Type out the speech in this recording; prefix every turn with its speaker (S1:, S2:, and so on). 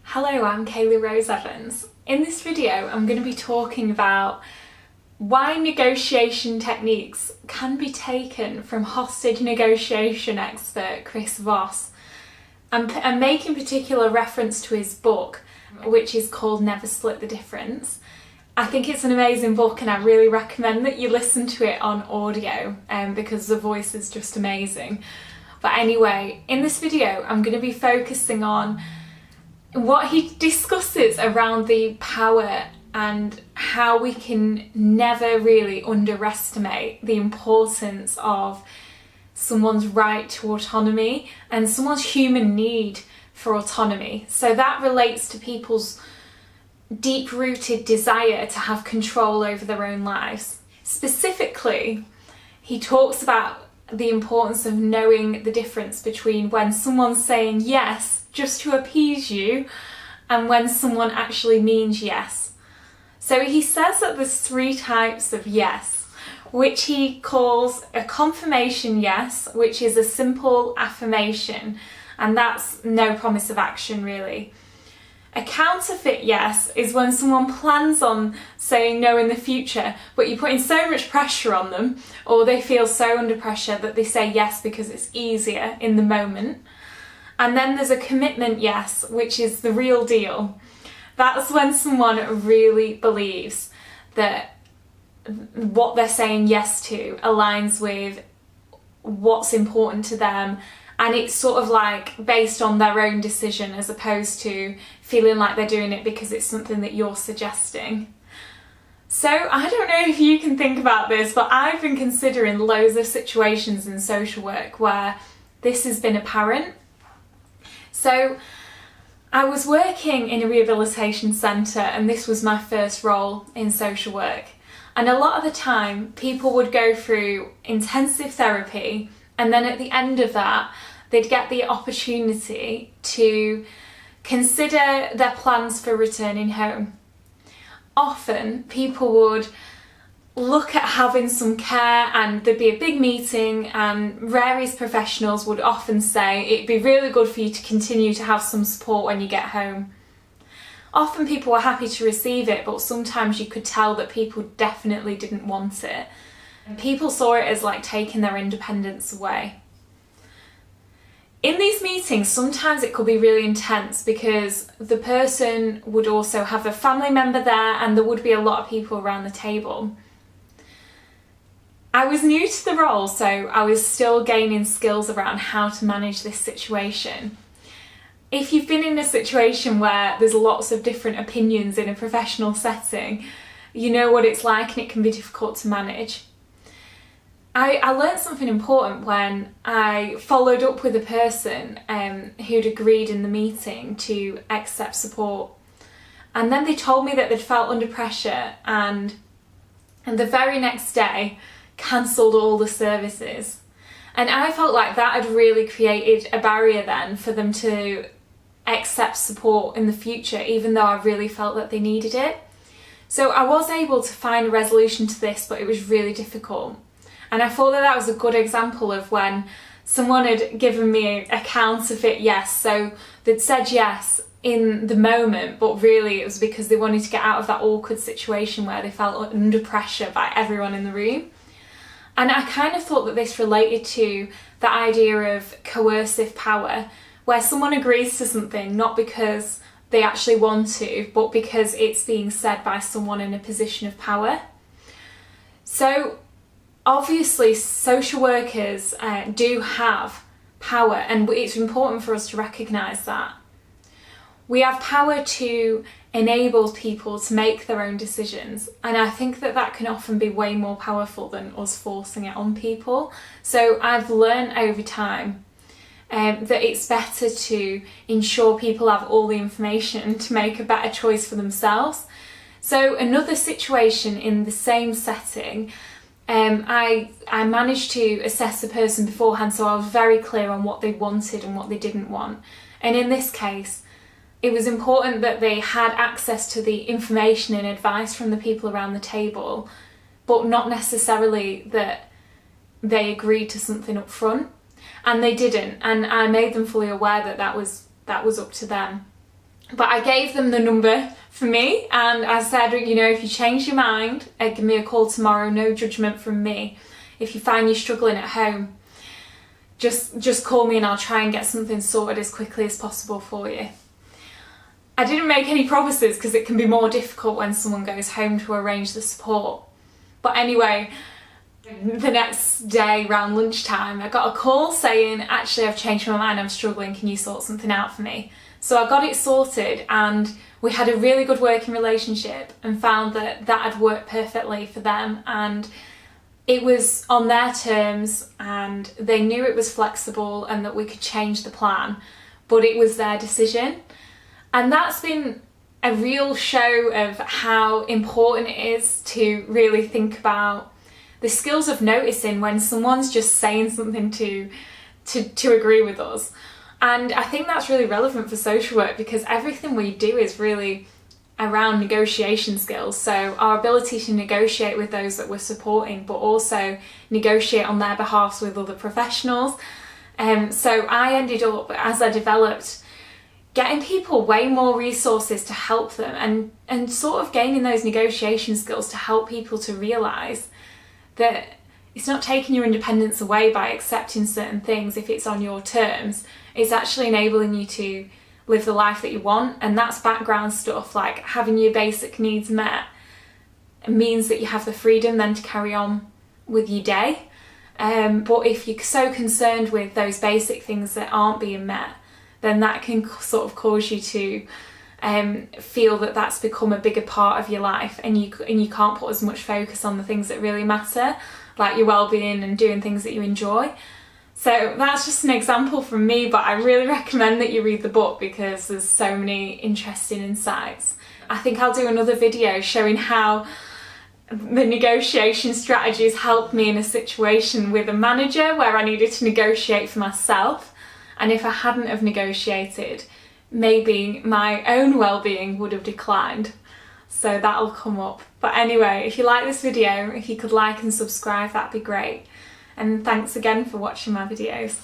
S1: Hello, I'm Kaylee Rose Evans. In this video, I'm going to be talking about why negotiation techniques can be taken from hostage negotiation expert Chris Voss. I'm making particular reference to his book, which is called Never Split the Difference. I think it's an amazing book and I really recommend that you listen to it on audio because the voice is just amazing. But anyway, in this video, I'm going to be focusing on what he discusses around the power and how we can never really underestimate the importance of someone's right to autonomy and someone's human need for autonomy. So that relates to people's deep-rooted desire to have control over their own lives. Specifically, he talks about the importance of knowing the difference between when someone's saying yes just to appease you and when someone actually means yes. So he says that there's three types of yes, which he calls a confirmation yes, which is a simple affirmation, and that's no promise of action really. A counterfeit yes is when someone plans on saying no in the future, but you're putting so much pressure on them, or they feel so under pressure that they say yes because it's easier in the moment. And then there's a commitment yes, which is the real deal. That's when someone really believes that what they're saying yes to aligns with what's important to them, and it's sort of like based on their own decision as opposed to feeling like they're doing it because it's something that you're suggesting. So I don't know if you can think about this, but I've been considering loads of situations in social work where this has been apparent. So I was working in a rehabilitation centre and this was my first role in social work. And a lot of the time people would go through intensive therapy and then at the end of that they'd get the opportunity to consider their plans for returning home. Often people would look at having some care and there'd be a big meeting and various professionals would often say it'd be really good for you to continue to have some support when you get home. Often people were happy to receive it, but sometimes you could tell that people definitely didn't want it. People saw it as like taking their independence away. In these meetings, sometimes it could be really intense because the person would also have a family member there and there would be a lot of people around the table. I was new to the role, so I was still gaining skills around how to manage this situation. If you've been in a situation where there's lots of different opinions in a professional setting, you know what it's like and it can be difficult to manage. I learned something important when I followed up with a person who'd agreed in the meeting to accept support. And then they told me that they'd felt under pressure and the very next day cancelled all the services. And I felt like that had really created a barrier then for them to accept support in the future, even though I really felt that they needed it. So I was able to find a resolution to this, but it was really difficult. And I thought that that was a good example of when someone had given me a counterfeit yes. So they'd said yes in the moment, but really it was because they wanted to get out of that awkward situation where they felt under pressure by everyone in the room. And I kind of thought that this related to the idea of coercive power, where someone agrees to something not because they actually want to, but because it's being said by someone in a position of power. So obviously social workers do have power, and it's important for us to recognise that. We have power to enable people to make their own decisions, and I think that that can often be way more powerful than us forcing it on people. So I've learned over time that it's better to ensure people have all the information to make a better choice for themselves. So another situation in the same setting, I managed to assess a person beforehand, so I was very clear on what they wanted and what they didn't want. And in this case, it was important that they had access to the information and advice from the people around the table, but not necessarily that they agreed to something up front. And they didn't, and I made them fully aware that that was up to them. But I gave them the number for me, and I said, you know, if you change your mind, give me a call tomorrow, no judgment from me. If you find you're struggling at home, just call me and I'll try and get something sorted as quickly as possible for you. I didn't make any promises because it can be more difficult when someone goes home to arrange the support. But anyway, the next day around lunchtime, I got a call saying, actually, I've changed my mind, I'm struggling, can you sort something out for me? So I got it sorted, and we had a really good working relationship and found that that had worked perfectly for them, and it was on their terms, and they knew it was flexible and that we could change the plan, but it was their decision. And that's been a real show of how important it is to really think about the skills of noticing when someone's just saying something to agree with us. And I think that's really relevant for social work, because everything we do is really around negotiation skills. So our ability to negotiate with those that we're supporting, but also negotiate on their behalf with other professionals. So I ended up, as I developed, getting people way more resources to help them, and sort of gaining those negotiation skills to help people to realise that it's not taking your independence away by accepting certain things if it's on your terms. It's actually enabling you to live the life that you want, and that's background stuff, like having your basic needs met means that you have the freedom then to carry on with your day. But if you're so concerned with those basic things that aren't being met, then that can sort of cause you to feel that that's become a bigger part of your life, and you can't put as much focus on the things that really matter, like your well-being and doing things that you enjoy. So that's just an example from me, but I really recommend that you read the book because there's so many interesting insights. I think I'll do another video showing how the negotiation strategies helped me in a situation with a manager where I needed to negotiate for myself. And if I hadn't have negotiated, maybe my own well-being would have declined. So that'll come up. But anyway, if you like this video, if you could like and subscribe, that'd be great. And thanks again for watching my videos.